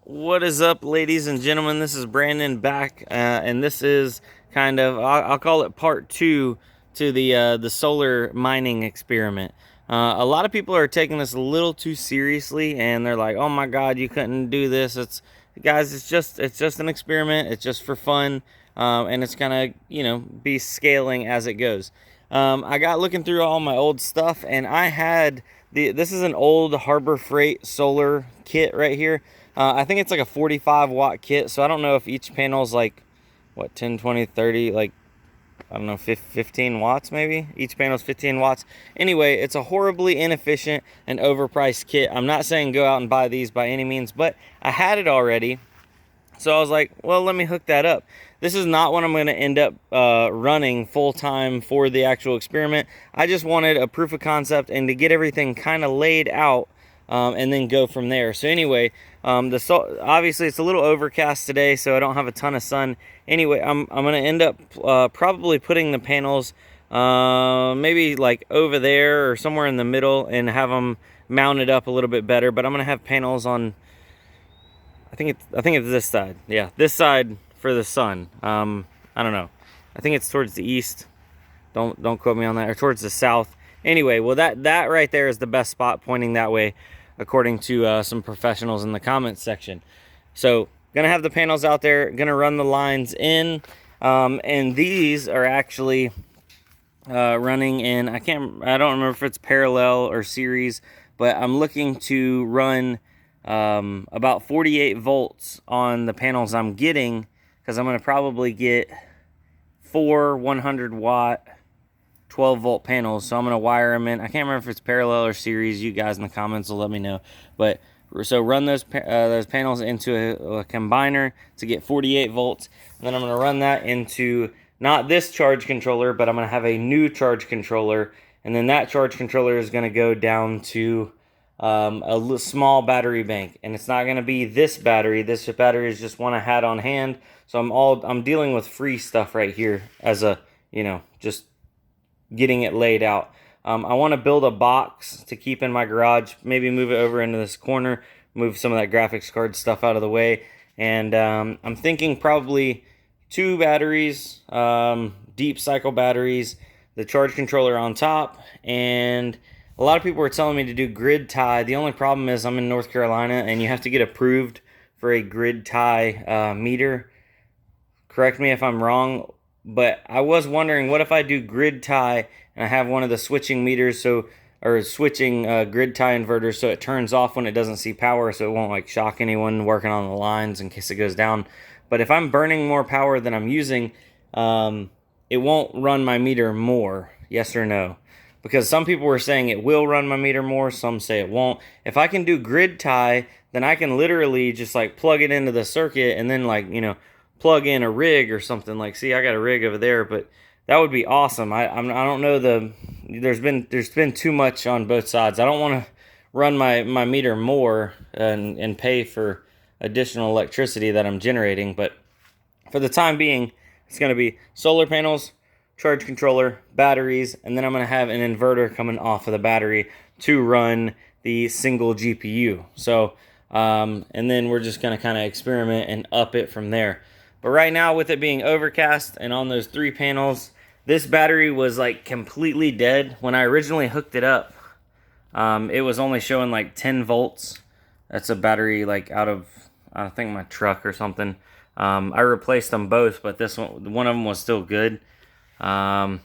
What is up, ladies and gentlemen? This is Brandon back, and this is kind of, I'll call it part two to the solar mining experiment. A lot of people are taking this a little too seriously, and they're like, "Oh my God, you couldn't do this!" Guys, it's just an experiment. It's just for fun, and it's gonna be scaling as it goes. I got looking through all my old stuff, and I had this is an old Harbor Freight solar kit right here. I think it's like a 45 watt kit, so I don't know if each panel is like, what, 10, 20, 30, like, I don't know, 15 watts maybe? Each panel is 15 watts. Anyway, it's a horribly inefficient and overpriced kit. I'm not saying go out and buy these by any means, but I had it already. So I was like, well, let me hook that up. This is not what I'm going to end up running full-time for the actual experiment. I just wanted a proof of concept and to get everything kind of laid out and then go from there. So anyway, obviously it's a little overcast today, so I don't have a ton of sun. Anyway, I'm going to end up probably putting the panels maybe like over there or somewhere in the middle and have them mounted up a little bit better. But I'm going to have panels on, I think it's this side. Yeah, this side for the sun. I don't know. I think it's towards the east. Don't quote me on that. Or towards the south. Anyway, well that right there is the best spot, pointing that way, according to some professionals in the comments section. So gonna have the panels out there. Gonna run the lines in, and these are actually running in. I don't remember if it's parallel or series, but I'm looking to run about 48 volts on the panels I'm getting, because I'm going to probably get 4 100 watt 12 volt panels. So I'm going to wire them in. I can't remember if it's parallel or series. You guys in the comments will let me know. But so run those panels into a combiner to get 48 volts. And then I'm going to run that into not this charge controller, but I'm going to have a new charge controller. And then that charge controller is going to go down to a small battery bank, and it's not going to be this battery. This battery is just one I had on hand, so I'm dealing with free stuff right here as a, just getting it laid out. I want to build a box to keep in my garage, maybe move it over into this corner, move some of that graphics card stuff out of the way, and I'm thinking probably 2 batteries, deep cycle batteries, the charge controller on top, and a lot of people were telling me to do grid tie. The only problem is I'm in North Carolina, and you have to get approved for a grid tie meter. Correct me if I'm wrong, but I was wondering, what if I do grid tie and I have one of the switching meters, or switching grid tie inverters, so it turns off when it doesn't see power, so it won't like shock anyone working on the lines in case it goes down. But if I'm burning more power than I'm using, it won't run my meter more. Yes or no? Because some people were saying it will run my meter more, some say it won't. If I can do grid tie, then I can literally just like plug it into the circuit and then plug in a rig or something. Like, see, I got a rig over there, but that would be awesome. I don't know, there's been too much on both sides. I don't want to run my meter more and pay for additional electricity that I'm generating, but for the time being, it's going to be solar panels, charge controller, batteries, and then I'm going to have an inverter coming off of the battery to run the single GPU. So, and then we're just going to kind of experiment and up it from there. But right now, with it being overcast and on those 3 panels, this battery was like completely dead. When I originally hooked it up, it was only showing like 10 volts. That's a battery like out of, I think, my truck or something. I replaced them both, but this one of them was still good. Because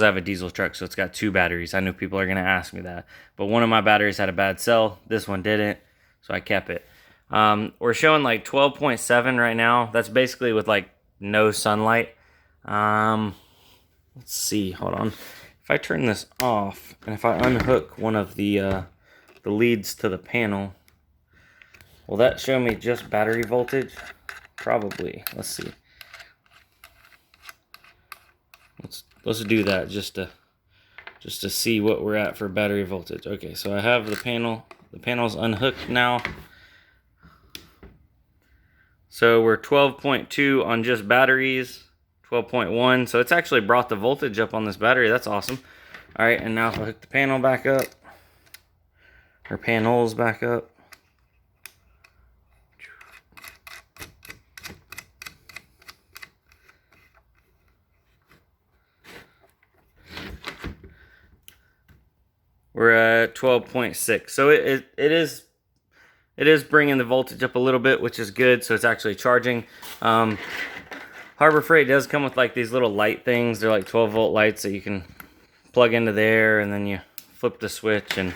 I have a diesel truck, so it's got 2 batteries. I know people are going to ask me that. But one of my batteries had a bad cell. This one didn't, so I kept it. We're showing like 12.7 right now. That's basically with like no sunlight. Let's see. Hold on. If I turn this off, and if I unhook one of the leads to the panel, will that show me just battery voltage? Probably. Let's see. Let's do that just to see what we're at for battery voltage. Okay, so I have the panel. The panel's unhooked now. So we're 12.2 on just batteries, 12.1. So it's actually brought the voltage up on this battery. That's awesome. All right, and now if I hook the panel back up, or panels back up, we're at 12.6. So it is bringing the voltage up a little bit, which is good. So it's actually charging. Harbor Freight does come with like these little light things. They're like 12-volt lights that you can plug into there, and then you flip the switch and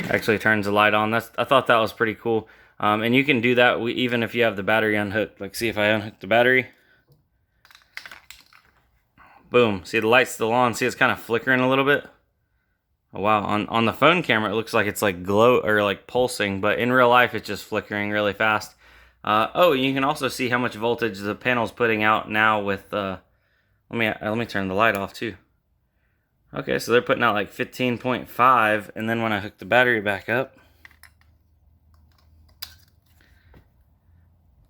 actually turns the light on. I thought that was pretty cool. And you can do that even if you have the battery unhooked. Like, see if I unhook the battery. Boom. See, the light's still on. See, it's kind of flickering a little bit. Oh, wow. On the phone camera, it looks like it's like glow or like pulsing, but in real life, it's just flickering really fast. Oh, you can also see how much voltage the panel's putting out now with, let me turn the light off too. Okay, so they're putting out like 15.5, and then when I hook the battery back up,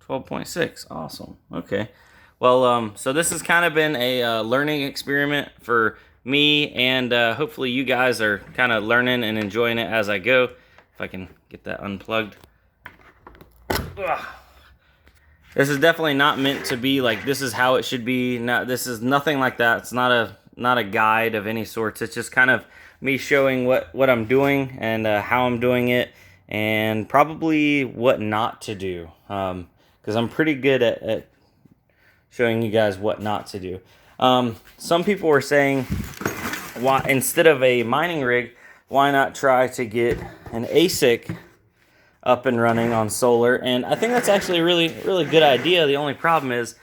12.6. Awesome. Okay. Well, so this has kind of been a learning experiment for me, and hopefully you guys are kind of learning and enjoying it as I go. If I can get that unplugged. Ugh. This is definitely not meant to be like this is how it should be. No, this is nothing like that. It's not a guide of any sorts. It's just kind of me showing what I'm doing and how I'm doing it, and probably what not to do. Because I'm pretty good at showing you guys what not to do. Some people were saying, why instead of a mining rig, why not try to get an ASIC up and running on solar? And I think that's actually a really good idea. The only problem is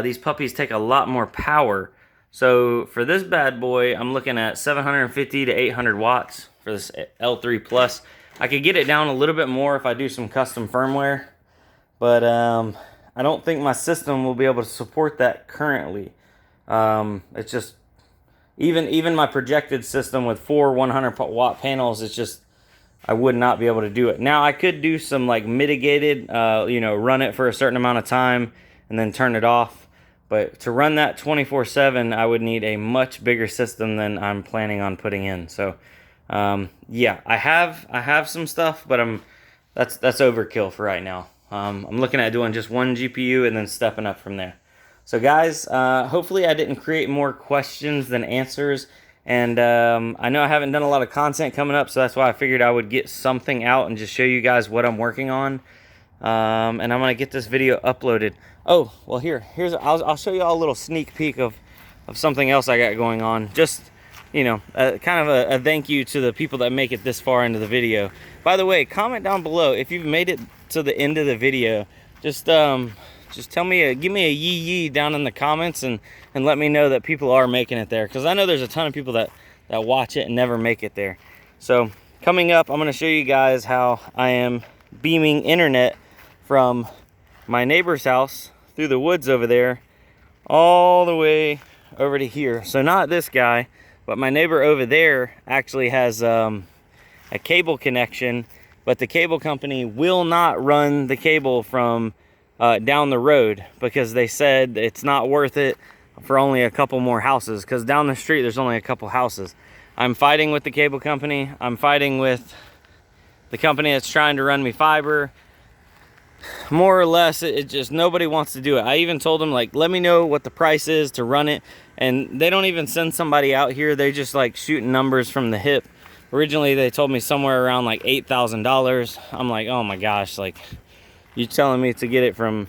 these puppies take a lot more power. So for this bad boy, I'm looking at 750 to 800 watts for this L3 Plus. I could get it down a little bit more if I do some custom firmware, but I don't think my system will be able to support that currently. It's just, even my projected system with 4 100 watt panels, it's just, I would not be able to do it. Now I could do some like mitigated, run it for a certain amount of time and then turn it off. But to run that 24/7, I would need a much bigger system than I'm planning on putting in. So, yeah, I have some stuff, but that's overkill for right now. I'm looking at doing just one GPU and then stepping up from there. So guys, hopefully I didn't create more questions than answers. And I know I haven't done a lot of content coming up, so that's why I figured I would get something out and just show you guys what I'm working on. And I'm going to get this video uploaded. Oh, well I'll show you all a little sneak peek of something else I got going on. Just, kind of a thank you to the people that make it this far into the video. By the way, comment down below if you've made it to the end of the video. Just tell me, give me a yee down in the comments and let me know that people are making it there. Because I know there's a ton of people that watch it and never make it there. So coming up, I'm going to show you guys how I am beaming internet from my neighbor's house through the woods over there all the way over to here. So not this guy, but my neighbor over there actually has a cable connection, but the cable company will not run the cable from down the road because they said it's not worth it for only a couple more houses, because down the street there's only a couple houses. I'm fighting with the cable company. I'm fighting with the company that's trying to run me fiber. More or less, it just, nobody wants to do it. I even told them, like, let me know what the price is to run it, and they don't even send somebody out here. They just like shooting numbers from the hip. Originally they told me somewhere around like $8,000. I'm like, oh my gosh, like, you telling me to get it from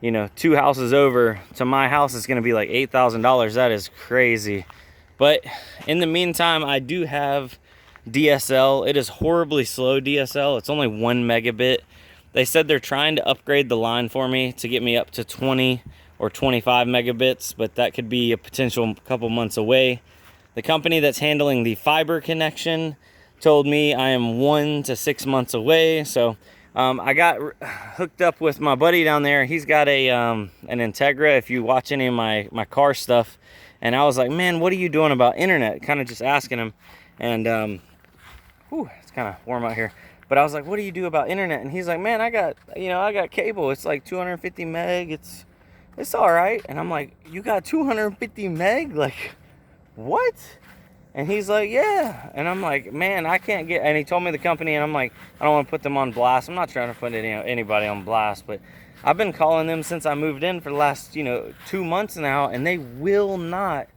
2 houses over to my house is going to be like $8,000. That is crazy. But in the meantime, I do have DSL. It is horribly slow DSL. It's only 1 megabit. They said they're trying to upgrade the line for me to get me up to 20 or 25 megabits, but that could be a potential couple months away. The company that's handling the fiber connection told me I am 1 to 6 months away. So I got hooked up with my buddy down there. He's got an Integra, if you watch any of my car stuff. And I was like, man, what are you doing about internet? Kind of just asking him. And it's kind of warm out here. But I was like, what do you do about internet? And he's like, man, I got cable. It's like 250 meg. It's all right. And I'm like, you got 250 meg? Like, what? And he's like, yeah. And I'm like, man, I can't get, and he told me the company, and I'm like, I don't want to put them on blast. I'm not trying to put anybody on blast, but I've been calling them since I moved in for the last, 2 months now, and they will not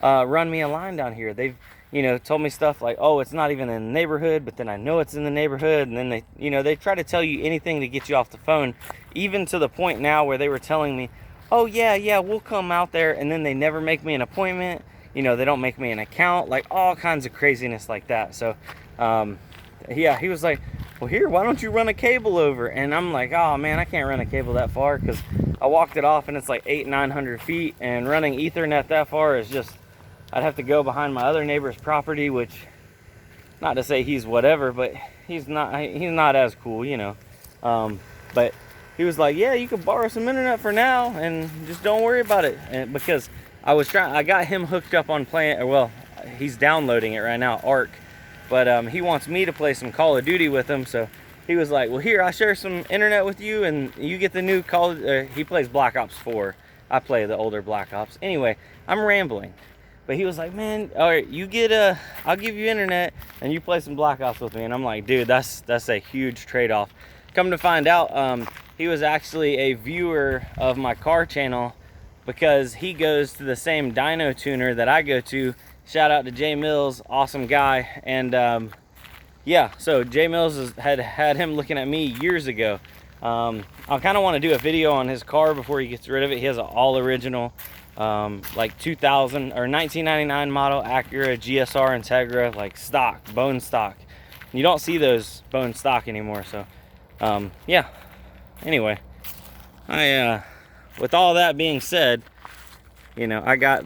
run me a line down here. They've you know, told me stuff like, oh, it's not even in the neighborhood, but then I know it's in the neighborhood. And then they, you know, they try to tell you anything to get you off the phone, even to the point now where they were telling me, oh yeah, we'll come out there. And then they never make me an appointment. You know, they don't make me an account, like all kinds of craziness like that. So, yeah, he was like, well, here, why don't you run a cable over? And I'm like, oh man, I can't run a cable that far, because I walked it off and it's like 800-900 feet, and running Ethernet that far is just, I'd have to go behind my other neighbor's property, which, not to say he's whatever, but he's not as cool, you know. But he was like, yeah, you can borrow some internet for now and just don't worry about it. And because I got him hooked up on playing, well, he's downloading it right now, Arc, but he wants me to play some Call of Duty with him. So he was like, well, here, I'll share some internet with you and you get the new he plays Black Ops 4. I play the older Black Ops. Anyway, I'm rambling. But he was like, man, all right, you get I'll give you internet and you play some Black Ops with me. And I'm like, dude, that's a huge trade-off. Come to find out, he was actually a viewer of my car channel, because he goes to the same dyno tuner that I go to. Shout out to Jay Mills, awesome guy. And yeah, so Jay Mills had him looking at me years ago. I kind of want to do a video on his car before he gets rid of it. He has an all original, like 2000 or 1999 model Acura GSR Integra, like stock, bone stock. You don't see those bone stock anymore. So yeah, anyway, with all that being said, you know, I got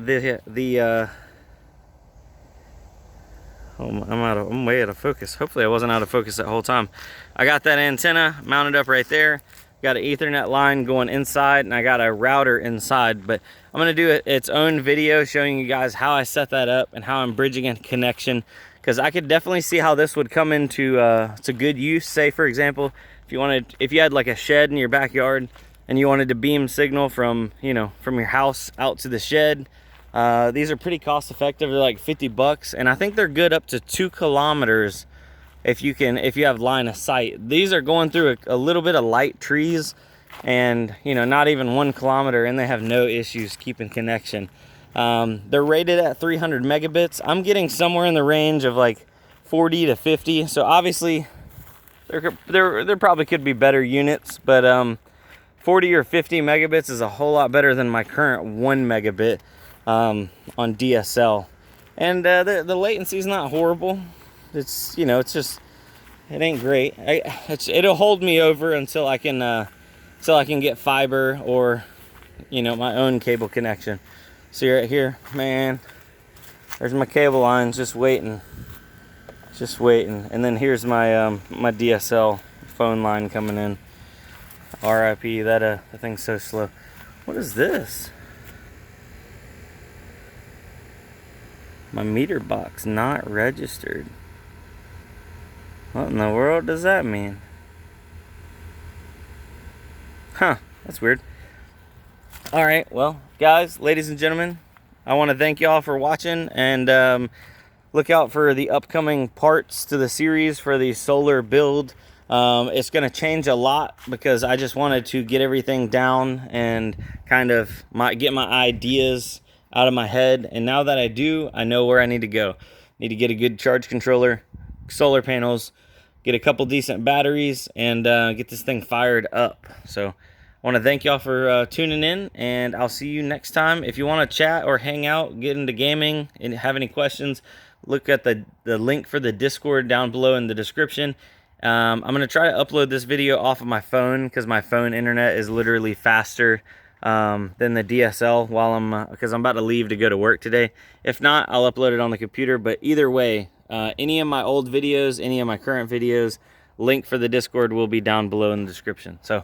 I'm way out of focus. Hopefully I wasn't out of focus that whole time. I got that antenna mounted up right there. Got an Ethernet line going inside, and I got a router inside. But I'm gonna do its own video showing you guys how I set that up and how I'm bridging a connection, because I could definitely see how this would come into to good use. Say for example, if you had like a shed in your backyard and you wanted to beam signal from, you know, from your house out to the shed. These are pretty cost effective. They're like 50 bucks, and I think they're good up to 2 kilometers if you have line of sight. These are going through a little bit of light trees, and you know, not even 1 kilometer, and they have no issues keeping connection. They're rated at 300 megabits. I'm getting somewhere in the range of like 40 to 50. So obviously there probably could be better units, but 40 or 50 megabits is a whole lot better than my current 1 megabit on DSL. And the latency is not horrible. It's, you know, it's just, it ain't great. It'll hold me over until I can get fiber or, you know, my own cable connection. See right here, man, there's my cable lines just waiting. And then here's my my DSL phone line coming in. RIP, that thing's so slow. What is this? My meter box not registered. What in the world does that mean? Huh, that's weird. All right, well, guys, ladies and gentlemen, I want to thank y'all for watching, and look out for the upcoming parts to the series for the solar build. It's going to change a lot because I just wanted to get everything down and kind of get my ideas out of my head. And now that I do, I know where I need to go. Need to get a good charge controller, solar panels, get a couple decent batteries, and get this thing fired up. So I want to thank y'all for tuning in, and I'll see you next time. If you want to chat or hang out, get into gaming, and have any questions, look at the link for the Discord down below in the description. I'm going to try to upload this video off of my phone, because my phone internet is literally faster than the DSL because I'm about to leave to go to work today. If not, I'll upload it on the computer. But either way, any of my old videos, any of my current videos, link for the Discord will be down below in the description. So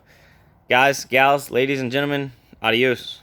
guys, gals, ladies and gentlemen, adios.